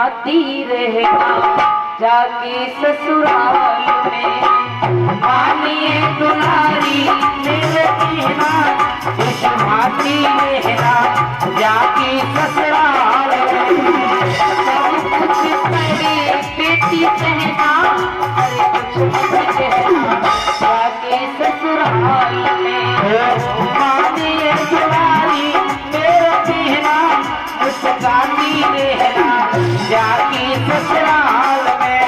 गाती रहना जाके ससुराल में। मानिए दुलारी मेरे कहना गाती रहना जाके ससुराल में। सब कुछ तेरी बेटी कहना, अरे कुछ मत कहना जाके ससुराल में। मानिए दुलारी मेरे कहना मुस्काती रहना जाके ससुराल में।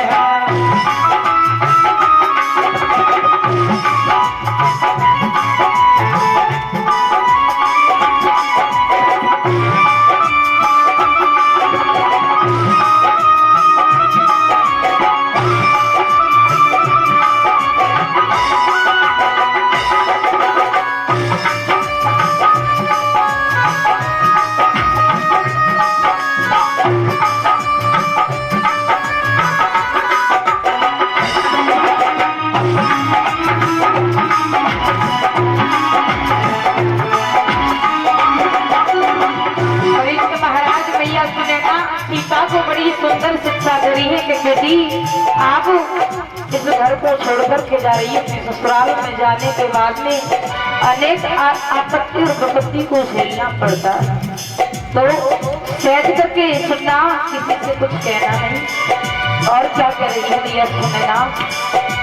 सीता को बड़ी सुंदर शिक्षा दे रही है कि बेटी आप इस घर को छोड़कर के जा रही है। ससुराल में जाने के बाद में अनेक आपत्ति और विपत्ति को झेलना पड़ता है, तो सहज करके सुनना, किसी से कुछ कहना नहीं। और क्या कह रही है भैया सुनना।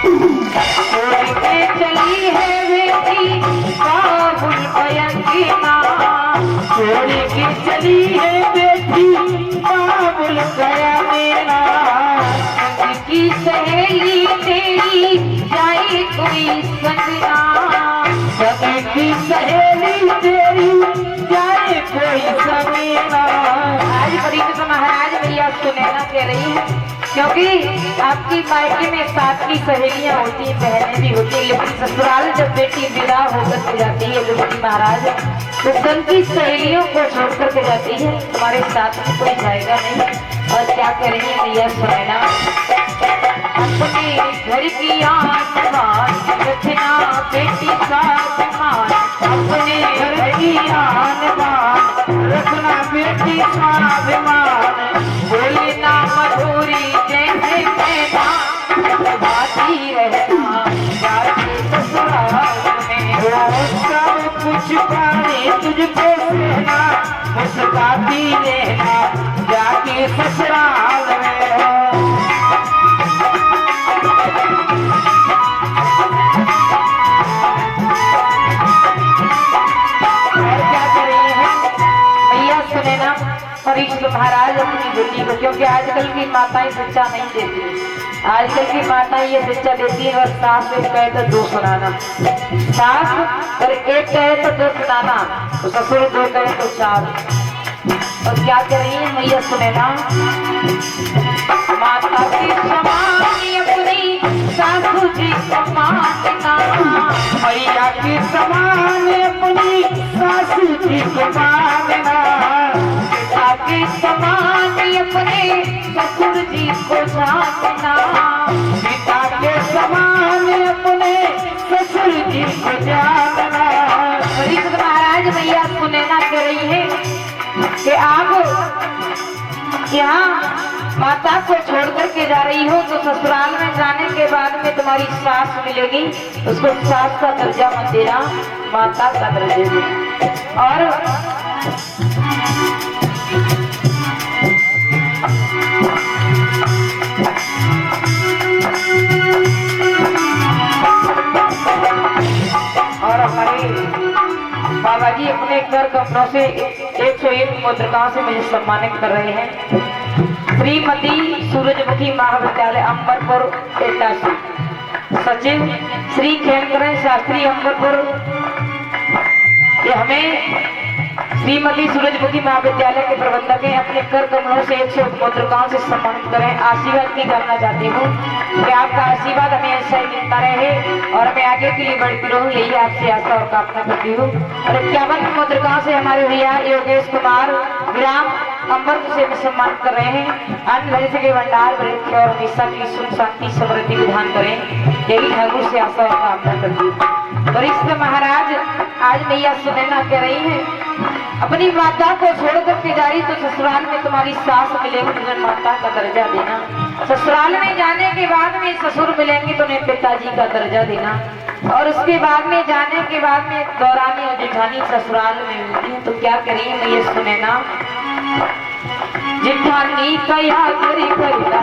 छोड़ के चली है बेटी काबुल बयंगी माँ, छोड़ के चली है बेटी काबुल गया मेरा। संग की सहेली तेरी जाए कोई संगना, संग की सहेली तेरी जाए कोई संगना। आज परिचित महाराज भैया सुनैना कह रही है, क्योंकि आपकी मायके में साथ की सहेलियां होती हैं, बहनें भी होती हैं, लेकिन ससुराल जब बेटी विदा होकर के जाती है गुरुजी महाराज, तो संग की सहेलियों को छोड़ करके जाती है, तुम्हारे साथ में कोई जाएगा नहीं। और क्या कह रही है भैया सुनैना। अपने घर की आन बान रखना बेटी साथ मान, अपने घर की आन बान रखना बेटी स्वाभिमान। बोले ना मधुरी जैसे पैदा बाती रहना जाके ससुराल में। सब कुछ पाने तुझको कहना मुस्काती रहना जाके ससुराल में। परीक्षित महाराज अपनी बेटी को, क्योंकि आजकल की माताएं शिक्षा नहीं देती, आजकल की माताएं ये शिक्षा देती है, और सास एक कहे तो दो सुनाना, सास और एक कहे तो दो सुनाना, तो ससुर दो कहे तो चार। और क्या कह रही है मैया सुनैना। माता की समान अपनी सासू जी को मानना, मैया की समान अपनी सासू जी को मानना। के समान अपने ससुर जी को जानना, पिता के समान अपने ससुर जी को जानना। परिचित महाराज भैया सुनैना कह रही है कि आप यहाँ माता को छोड़ करके जा रही हो, तो ससुराल में जाने के बाद में तुम्हारी सास मिलेगी, उसको सास का दर्जा मत देना, माता का दर्जा देना। और हमारे बाबा जी अपने कर कपड़ों से 101 मुद्रिकाओं से मुझे सम्मानित कर रहे हैं। श्रीमती सूरजमुखी महाविद्यालय अंबरपुर एटा से सचिव श्री खेमकरण शास्त्री अंबरपुर, ये हमें श्रीमती सूरजमुखी महाविद्यालय के प्रबंधक हैं, अपने कर कमलों से 101 मुद्रिकाओं से सम्मानित करें। आशीर्वाद की करना चाहती हूँ कि आपका आशीर्वाद हमें ऐसा ही मिलता रहे और मैं आगे के लिए बढ़ती रहूँ, यही आपसे आशा और कामना करती हूँ। और 51 मुद्रिकाओं से हमारे भैया योगेश कुमार ग्राम अंबरपुर से भी सम्मानित कर रहे हैं। अन्न धरित्र के भंडार वृक्ष और हमेशा की सुख शांति समृद्धि विधान करें, यही ठाकुर से आशा और कामना करती हूँ। वरिष्ठ महाराज आज मैया सुनैना कह रही है, अपनी माता को छोड़ करके जा रही तो ससुराल में तुम्हारी सास मिलेगी, तुम्हें माता का दर्जा देना। ससुराल में जाने के बाद में ससुर मिलेंगे तो उन्हें पिताजी का दर्जा देना। और उसके बाद में जाने के बाद में दौरानी और जेठानी ससुराल में मिलती है। तो क्या करें मैया सुनैना, जेठानी का याद करना,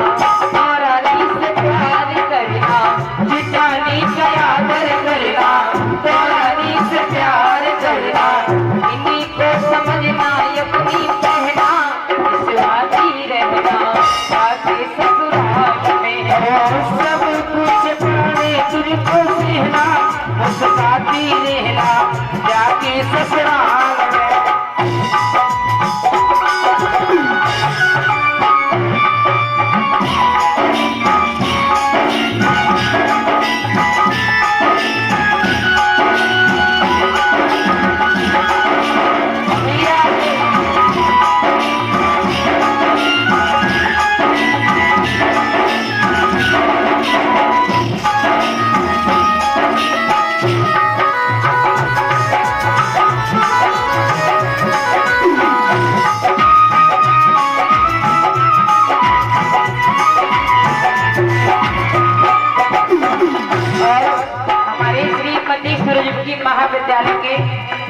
दौरानी से प्यार करना, जेठानी का याद करना, दौरानी से प्यार करना, इन्हीं को समझना अपनी कहना, विश्वासी रहना आके ससुराल में। और सब कुछ पाने तुझको सहना, मुस्कुराती रहना जाके ससुराल में। महाविद्यालय के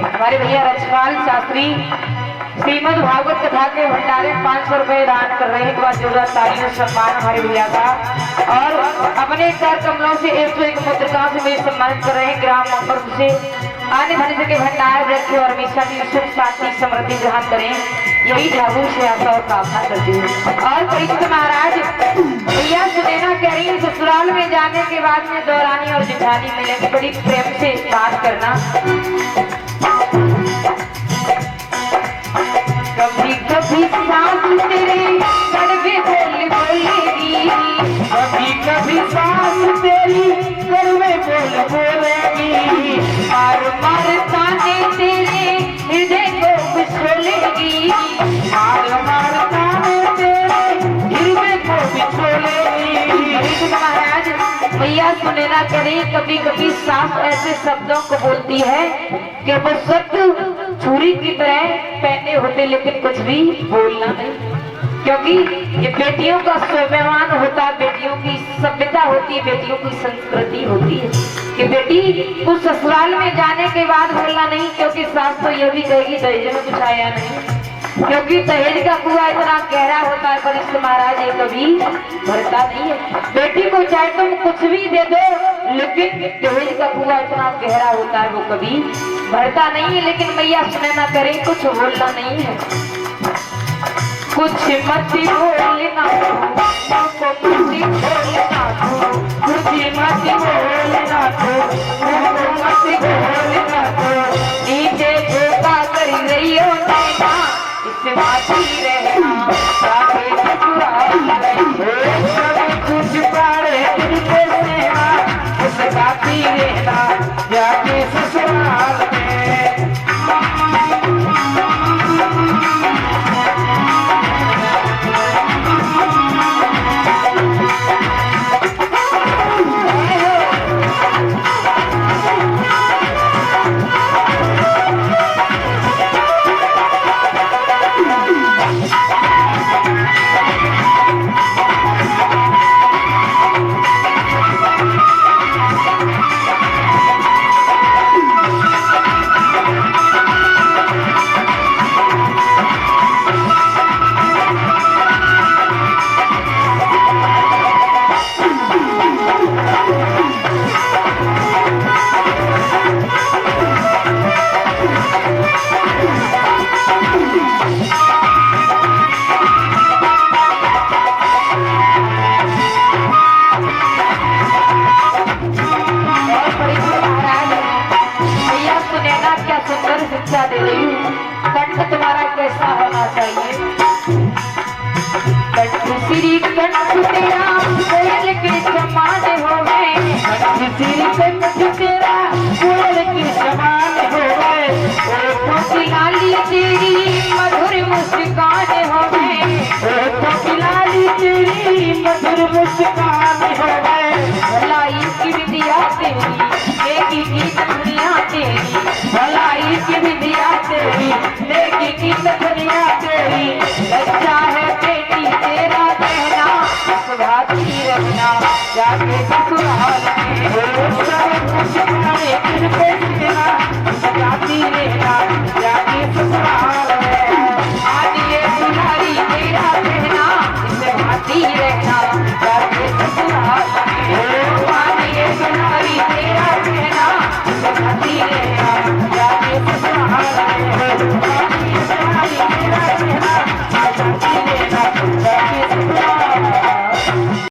हमारे भैया रजपाल शास्त्री श्रीमद भागवत कथा के भंडारे 500 रुपए दान कर रहे हैं। एक बार जोरदार तालियों से सम्मान हमारे भैया का। और अपने कर कमलों से 101 मुद्रिकाओं से मेरे सम्मानित कर रहे हैं। ग्राम मंबर से आने भने के भंडार रखे और हमेशा भी सुख शांति समृद्धि ग्रहण करें, यही ठाकुर से आशा और कामना करती हूँ। और वरिष्ठ महाराज भैया सुनैना कह रही है, ससुराल में जाने के बाद में दौरानी और जेठानी मिलेंगे, बड़ी प्रेम से बात करना। कभी कभी सास तेरे कड़वे बोल बोलेगी, कभी कभी सास तेरी कड़वे बोल बोलेगी, मार मार ताने तेरे हृदय को बिछोलेगी, मार मार ताने तेरे हृदय को बिछोलेगी। महाराज भैया सुनैना करें, कभी कभी सास ऐसे शब्दों को बोलती है कि वो शब्द छुरी की तरह पहने होते लेकिन कुछ भी बोलना नहीं, क्योंकि ये बेटियों का स्वाभिमान होता है, बेटियों की सभ्यता होती है, बेटियों की संस्कृति होती है कि बेटी को ससुराल में जाने के बाद बोलना नहीं, क्योंकि सास तो ये भी कहेगी दहेज में कुछ आया नहीं, क्योंकि दहेज का कुआं इतना गहरा होता है। वरिष्ठ महाराज ये कभी भरता नहीं है। बेटी को चाहे तुम कुछ भी दे दो, लेकिन दहेज का कुआं इतना गहरा होता है वो कभी भरता नहीं है। लेकिन मैया सुनैना करें, कुछ बोलना नहीं है, कुछ मत बोलना, कुछ मत बोलना, कुछ मत बोलना, मत बोलना, नीचे धोखा कर रही हो नैना, इस बात ही रहना जाके ससुराल में। सब कुछ पारे तुझको सहना, उस बात ही रहना जाके ससुराल में। शिक्षा दे रही हूँ, कंठ तुम्हारा कैसा होना चाहिए। कंठ श्री कंठ तेरा कोयल के समान हो गए, कंठ श्री कंठ तेरा कोयल के समान हो गए, ओठों की लाली तेरी मधुर मुस्कान हो गए, ओठों की लाली तेरी मधुर मुस्कान हो गए, भलाई की विद्या तेरी की विधिया तेरी लेगी की तखनिया तेरी बच्चा है बेटी तेरा कहना सुधाती रहना जाके ससुराल में सब कुछ अपने सिर पे देना सजाती रहना जाके ससुराल में आज ये सुनारी तेरा कहना इसे भाती रहना जाके ससुराल में आज ये सुनारी तेरा कहना इसे भाती रहना